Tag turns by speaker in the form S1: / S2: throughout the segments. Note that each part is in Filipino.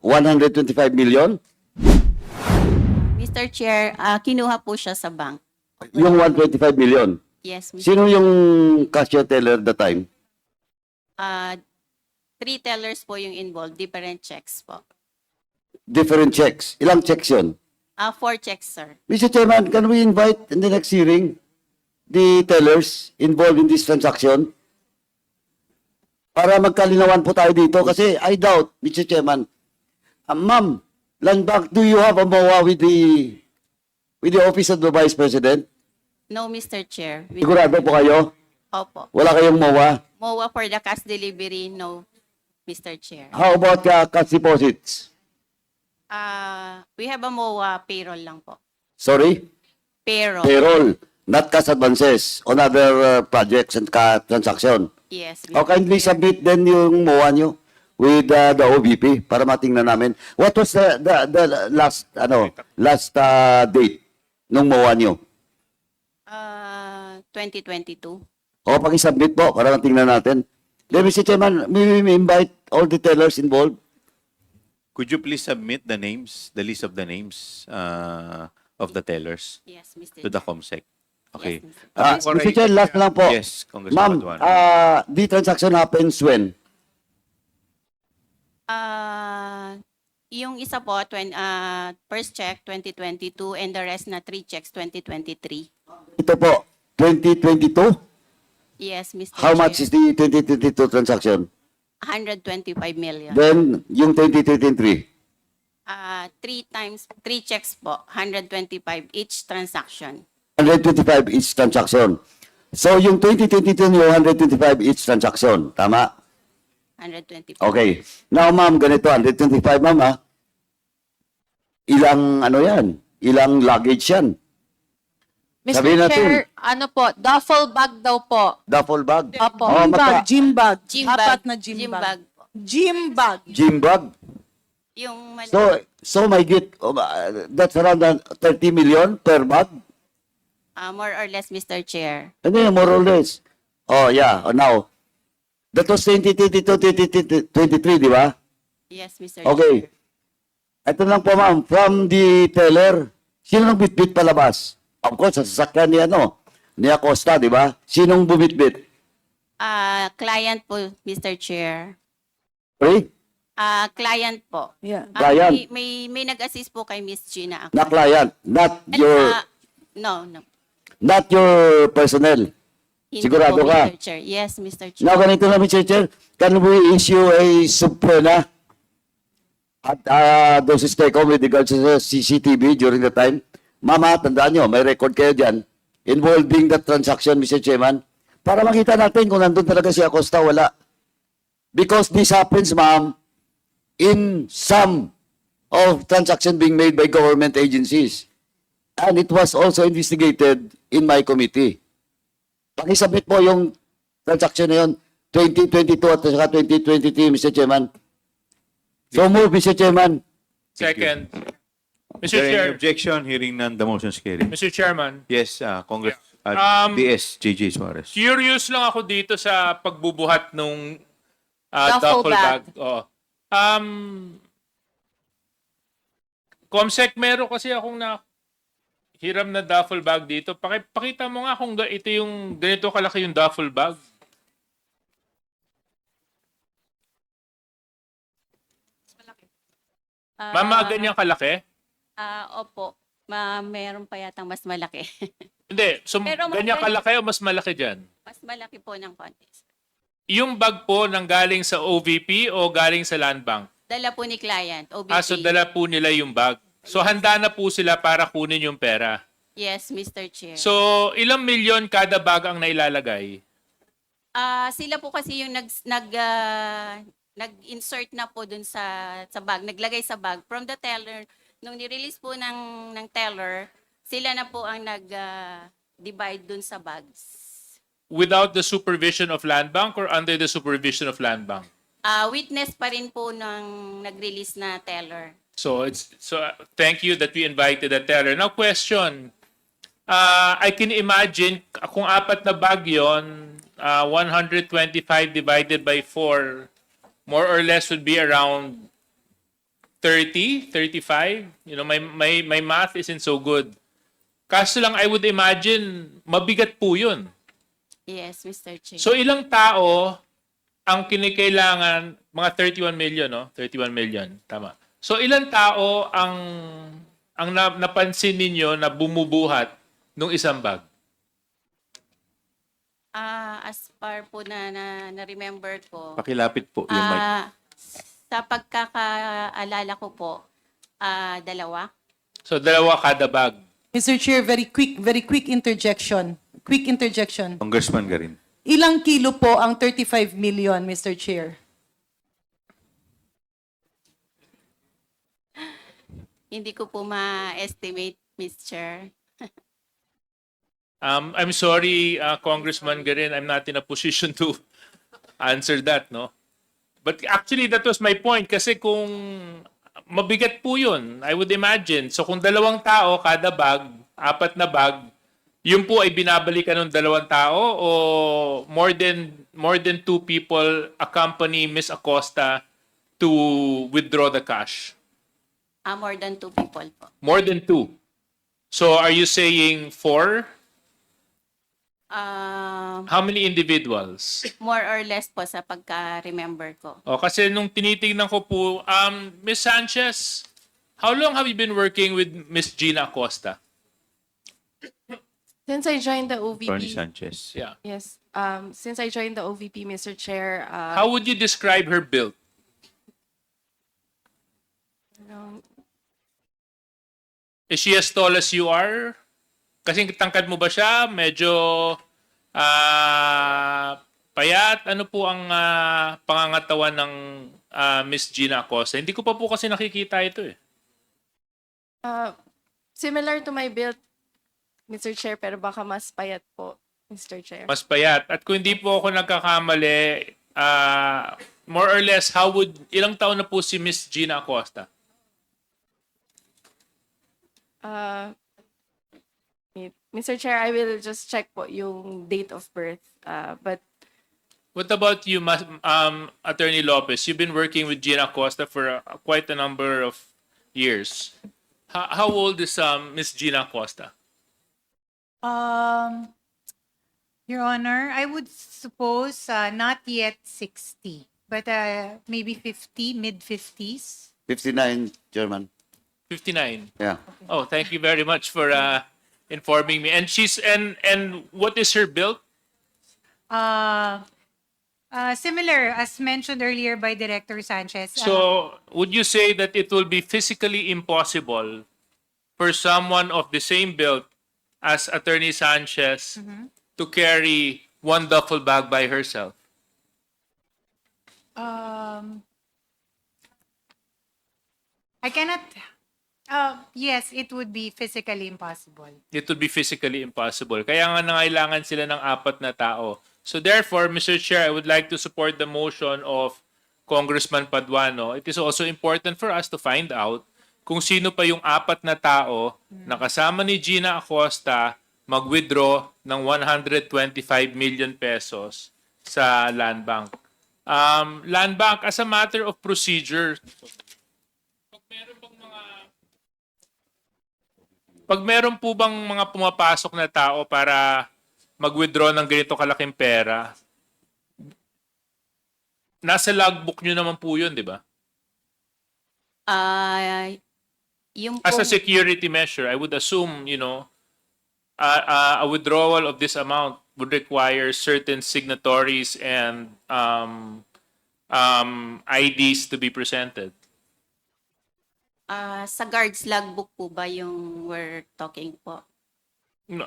S1: 125 million?
S2: Mr. Chair, kinuha po siya sa bank.
S1: Yung 125 million.
S2: Yes, Mr.
S1: Sino yung cashier teller at the time?
S2: 3 tellers po yung involved, different checks po.
S1: Different checks. Ilang checks yun?
S2: 4 checks, sir.
S1: Mr. Chairman, can we invite in the next hearing the tellers involved in this transaction? Para magkalinawan po tayo dito kasi I doubt, Mr. Chairman. Ma'am, Land Bank, do you have a MOA with the Office of the Vice President?
S2: No, Mr. Chair.
S1: Sigurado po kayo?
S2: Opo.
S1: Wala kayong MOA?
S2: MOA for the cash delivery, no, Mr. Chair.
S1: How about cash deposits?
S2: We have a MOA payroll lang po.
S1: Sorry?
S2: Payroll.
S1: Payroll, not cash advances on other projects and transaction.
S2: Yes,
S1: How kindly submit then yung MOA nyo with the OVP para matingnan namin. What was the last date nung MOA nyo?
S2: 2022.
S1: O paki-submit po para matingnan natin. Then, Mr. Chairman, we invite all the tellers involved.
S3: Could you please submit the names, the list of the names of the tellers
S2: Yes, Mr.
S3: to the COMSEC? Okay.
S2: Yes,
S1: Mr. Chair, last lang po.
S3: Yes, Congressman
S1: Ma'am,
S3: Paduano.
S1: the transaction happens when?
S2: Yung isa po, first check 2022 and the rest na 3 checks 2023.
S1: Ito po, 2022?
S2: Yes, Mr.
S1: How
S2: Chair.
S1: much is the 2022 transaction?
S2: 125 million.
S1: Then, yung 2023?
S2: 3 checks po, 125 each transaction.
S1: 125 each transaction. So, yung 2022 yung 125 each transaction. Tama?
S2: 125.
S1: Okay. Now, ma'am, ganito, 125, ma'am, ha? Ilang, ano yan? Ilang luggage yan?
S4: Mr.
S1: Sabihin natin.
S4: Chair, ano po, duffel bag daw po.
S1: Duffel bag?
S4: Opo.
S1: Oh,
S5: Gym bag.
S2: Gym
S5: Apat
S2: bag.
S5: na gym
S2: Gym
S5: bag.
S2: bag po.
S5: Gym bag.
S1: Gym bag?
S2: Yung
S1: So may get, that's around 30 million per bag?
S2: more or less, Mr. Chair.
S1: Ano yung more or less? Oh, yeah. Oh, now, that was 2022, 2023, di ba?
S2: Yes, Mr.
S1: Okay.
S2: Chair.
S1: Ito lang po, ma'am. From the teller, sino nang bitbit palabas? Of course, sa sasakyan ni, ni Acosta, di ba? Sinong bumitbit?
S2: Client po, Mr. Chair.
S1: Sorry?
S2: Client po.
S5: Yeah.
S1: Client.
S2: May nag-assist po kay Miss Gina ako.
S1: Na client, not your,
S2: No.
S1: not your personnel.
S2: Hindi
S1: Sigurado
S2: po,
S1: ka?
S2: Mr. Chair. Yes, Mr. Chair.
S1: Now, ganito na, Mr. Chair. Can we issue a subpoena at those STECOM with regards to CCTV during the time? Mama, tandaan nyo, may record kayo dyan involving that transaction, Mr. Chairman, para makita natin kung nandun talaga si Acosta, wala. Because this happens, ma'am, in some of transaction being made by government agencies. And it was also investigated in my committee. Pakisubmit po yung transaction na yun, 2022 at saka 2023, Mr. Chairman. So move, Mr. Chairman.
S6: Second.
S3: Is
S6: Mr.
S3: there any
S6: Chair,
S3: objection? Hearing none, the motion is carried.
S6: Mr. Chairman,
S3: Yes, Congress, DS, JJ Suarez.
S6: curious lang ako dito sa pagbubuhat nung
S4: Duffel
S6: duffel
S4: bag.
S6: bag. Oo. Comsec, meron kasi akong hiram na duffel bag dito. Pakita mo nga kung ito yung ganito kalaki yung duffel bag. Mama, ganyan kalaki?
S2: Opo. Meron pa yatang mas malaki.
S6: Hindi. So,
S2: Pero
S6: ganyan kalaki o mas malaki dyan?
S2: Mas malaki po ng konti.
S6: Yung bag po nang galing sa OVP o galing sa Land Bank?
S2: Dala po ni client, OBP.
S6: So dala po nila yung bag. So handa na po sila para kunin yung pera.
S2: Yes, Mr. Chair.
S6: So ilang milyon kada bag ang nailalagay?
S2: Sila po kasi yung nag-insert na po dun sa bag, naglagay sa bag from the teller. Nung ni-release po ng teller, sila na po ang nag-divide dun sa bags.
S6: Without the supervision of Land Bank or under the supervision of Land Bank?
S2: Witness pa rin po ng nag-release na teller.
S6: So thank you that we invited the teller. Now question, I can imagine kung 4 na bag yon, 125 divided by 4, more or less would be around 30, 35. You know, my math isn't so good. Kaso lang, I would imagine, mabigat po yun.
S2: Yes, Mr. Chair.
S6: So ilang tao ang kinikailangan, mga 31 million, no? 31 million, tama. So ilang tao ang napansin ninyo na bumubuhat nung isang bag?
S2: As far po na remember ko,
S3: Pakilapit po yung mic.
S2: sa pagkakaalala ko po, 2.
S6: So dalawa kada bag.
S5: Mr. Chair, very quick interjection. Quick interjection.
S3: Congressman Garin.
S5: Ilang kilo po ang 35 million, Mr. Chair?
S2: Hindi ko po ma-estimate, Mr.
S6: I'm sorry, Congressman Garin, I'm not in a position to answer that, no? But actually, that was my point. Kasi kung mabigat po yun, I would imagine. So kung 2 tao kada bag, 4 na bag, yun po ay binabalikan ng 2 tao o more than 2 people accompany Ms. Acosta to withdraw the cash?
S2: More than 2 people po.
S6: More than 2. So are you saying 4? How many individuals?
S2: More or less po sa pagka-remember ko.
S6: O, kasi nung tinitingnan ko po, Ms. Sanchez, how long have you been working with Ms. Gina Acosta?
S7: Since I joined the
S3: Attorney
S7: OVP,
S3: Sanchez.
S6: Yeah.
S7: yes, since I joined the OVP, Mr. Chair,
S6: How would you describe her build? Is she as tall as you are? Kasi tangkad mo ba siya? Medyo payat? Ano po ang pangangatawan ng Miss Gina Acosta? Hindi ko pa po kasi nakikita ito eh.
S7: similar to my build, Mr. Chair, pero baka mas payat po, Mr. Chair.
S6: Mas payat. At kung hindi po ako nagkakamali, more or less, ilang taon na po si Miss Gina Acosta?
S7: Mr. Chair, I will just check po yung date of birth. But
S6: What about you, Attorney Lopez? You've been working with Gina Acosta for quite a number of years. How old is Miss Gina Acosta?
S8: Your Honor, I would suppose not yet 60, but maybe 50, mid-50s.
S1: 59, Chairman.
S6: 59.
S1: Yeah.
S6: Oh, thank you very much for informing me. And what is her build?
S8: Similar, as mentioned earlier by Director Sanchez.
S6: So, would you say that it will be physically impossible for someone of the same build as Attorney Sanchez to carry one duffel bag by herself?
S8: I cannot. Yes, it would be physically impossible.
S6: It would be physically impossible. Kaya nga nangailangan sila ng 4 na tao. So therefore, Mr. Chair, I would like to support the motion of Congressman Paduano. It is also important for us to find out kung sino pa yung 4 na tao na kasama ni Gina Acosta mag-withdraw ng 125 million pesos sa Land Bank. Land Bank, as a matter of procedure, pag meron po bang mga pumapasok na tao para mag-withdraw ng ganito kalaking pera, nasa logbook nyo naman po yun, di ba?
S2: Yung
S6: As a
S2: pong-
S6: security measure, I would assume, a withdrawal of this amount would require certain signatories and IDs to be presented.
S2: sa guards logbook po ba yung we're talking po?
S6: No,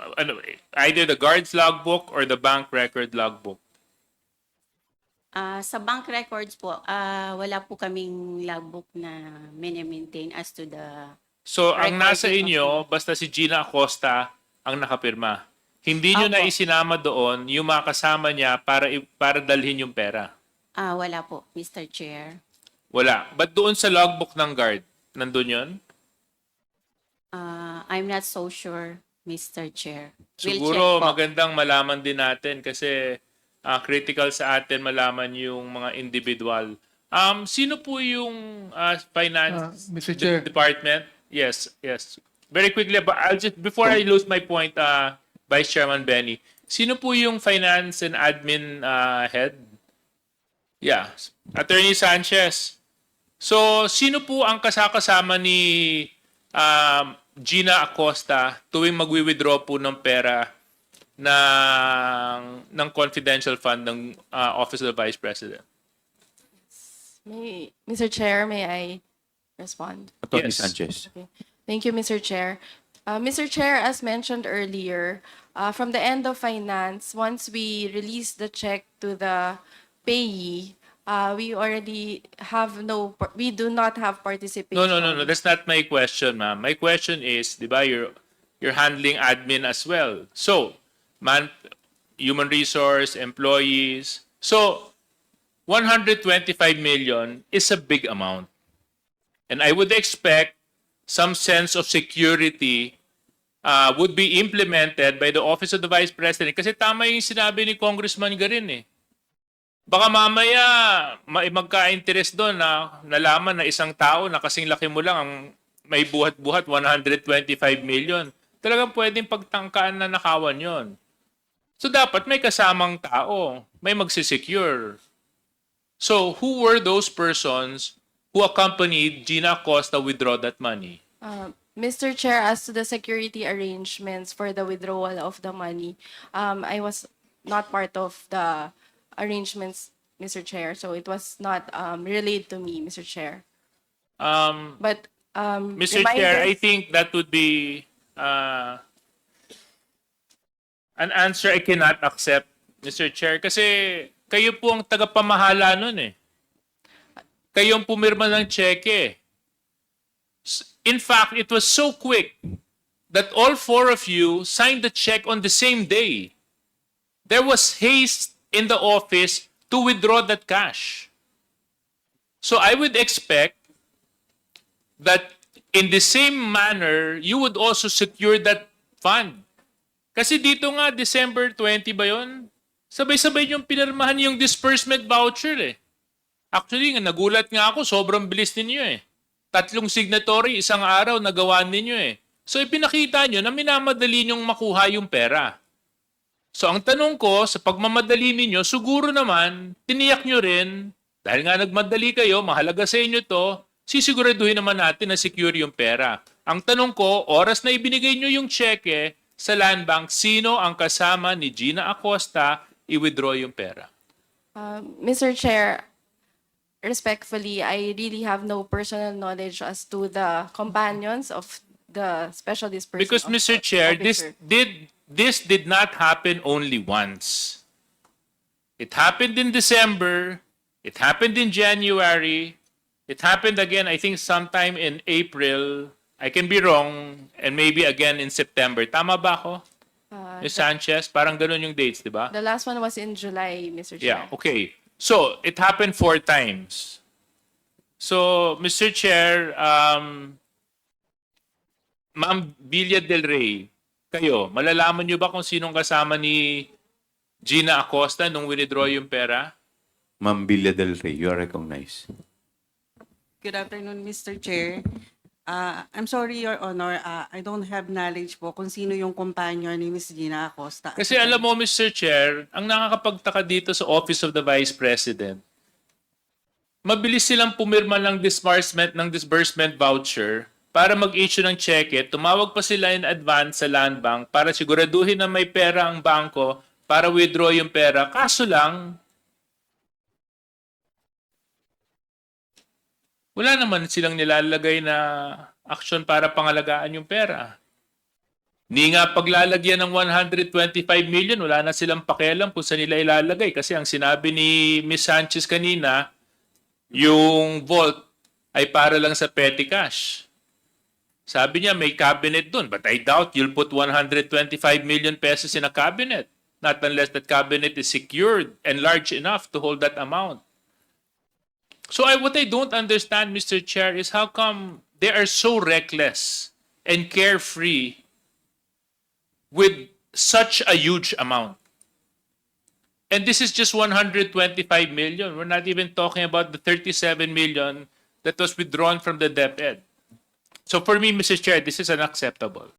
S6: either the guard's logbook or the bank record logbook.
S2: Sa bank records po, wala po kaming logbook na maintain as to the...
S6: So, ang nasa
S2: Recording
S6: inyo, basta si Gina Acosta ang nakapirma. Hindi nyo
S2: Apo.
S6: na isinama doon yung mga kasama niya para dalhin yung pera.
S2: wala po, Mr. Chair.
S6: Wala. But doon sa logbook ng guard, nandun yun?
S2: I'm not so sure, Mr. Chair. We'll
S6: Siguro
S2: check po.
S6: magandang malaman din natin kasi critical sa atin malaman yung mga individual. Sino po yung finance
S9: Mr. Chair.
S6: department? Yes, yes. Very quickly, but I'll just before I lose my point, Vice Chairman Benny, sino po yung finance and admin head? Yeah, Attorney Sanchez. So, sino po ang kasama ni Gina Acosta tuwing magwi-withdraw po ng pera ng confidential fund ng Office of the Vice President?
S7: Mr. Chair, may I respond?
S3: Attorney
S6: Yes.
S3: Sanchez.
S7: Okay. Thank you, Mr. Chair. Mr. Chair, as mentioned earlier, from the end of finance, once we release the check to the payee, we already have we do not have participation.
S6: No. That's not my question, ma'am. My question is, di ba, you're handling admin as well. So, human resource, employees. So, 125 million is a big amount. And I would expect some sense of security would be implemented by the Office of the Vice President. Kasi tama yung sinabi ni Congressman Garin eh. Baka mamaya magka-interest doon na nalaman na isang tao na kasing laki mo lang ang may buhat-buhat 125 million. Talagang pwedeng pagtangkaan na nakawan yon. So dapat may kasamang tao, may magsisecure. So who were those persons who accompanied Gina Acosta withdraw that money?
S7: Mr. Chair, as to the security arrangements for the withdrawal of the money, I was not part of the arrangements, Mr. Chair, so it was not relayed to me, Mr. Chair. But
S6: Mr. Chair, I think that would be an answer I cannot accept, Mr. Chair, kasi kayo po ang tagapamahala nun eh. Kayo ang pumirma ng cheque. In fact, it was so quick that all four of you signed the check on the same day. There was haste in the office to withdraw that cash. So I would expect that in the same manner, you would also secure that fund. Kasi dito nga, December 20 ba yun? Sabay-sabay yung pinirmahan yung disbursement voucher eh. Actually, nagulat nga ako, sobrang bilis ninyo eh. 3 signatory, isang araw, nagawa ninyo eh. So ipinakita nyo na minamadali nyong makuha yung pera. So ang tanong ko, sa pagmamadali ninyo, siguro naman, tiniyak nyo rin, dahil nga nagmadali kayo, mahalaga sa inyo to, sisiguraduhin naman natin na secure yung pera. Ang tanong ko, oras na ibinigay nyo yung cheque sa Land Bank, sino ang kasama ni Gina Acosta i-withdraw yung pera?
S7: Mr. Chair, respectfully, I really have no personal knowledge as to the companions of the special disbursement.
S6: Because, Mr. Chair,
S7: officer.
S6: this did not happen only once. It happened in December. It happened in January. It happened again, I think, sometime in April. I can be wrong. And maybe again in September. Tama ba ako? Ms. Sanchez? Parang ganun yung dates, di ba?
S7: The last one was in July, Mr. Chair.
S6: Yeah, okay. So, it happened 4 times. So, Mr. Chair, Ma'am Villa Del Rey, kayo, malalaman nyo ba kung sinong kasama ni Gina Acosta nung withdraw yung pera?
S3: Ma'am Villa Del Rey, you are recognized.
S10: Good afternoon, Mr. Chair. I'm sorry, Your Honor. I don't have knowledge po kung sino yung companion ni Ms. Gina Acosta.
S6: Kasi alam mo, Mr. Chair, ang nakakapagtaka dito sa Office of the Vice President, mabilis silang pumirma ng disbursement voucher para mag-issue ng cheque. Tumawag pa sila in advance sa Land Bank para siguraduhin na may pera ang bangko para withdraw yung pera. Kaso lang, wala naman silang nilalagay na action para pangalagaan yung pera. Ni nga paglalagyan ng 125 million, wala na silang pakialam kung saan nila ilalagay. Kasi ang sinabi ni Ms. Sanchez kanina, yung vault ay para lang sa petty cash. Sabi niya may cabinet dun, but I doubt you'll put 125 million pesos in a cabinet. Not unless that cabinet is secured and large enough to hold that amount. So what I don't understand, Mr. Chair, is how come they are so reckless and carefree with such a huge amount. And this is just 125 million. We're not even talking about the 37 million that was withdrawn from the DepEd. So for me, Mr. Chair, this is unacceptable.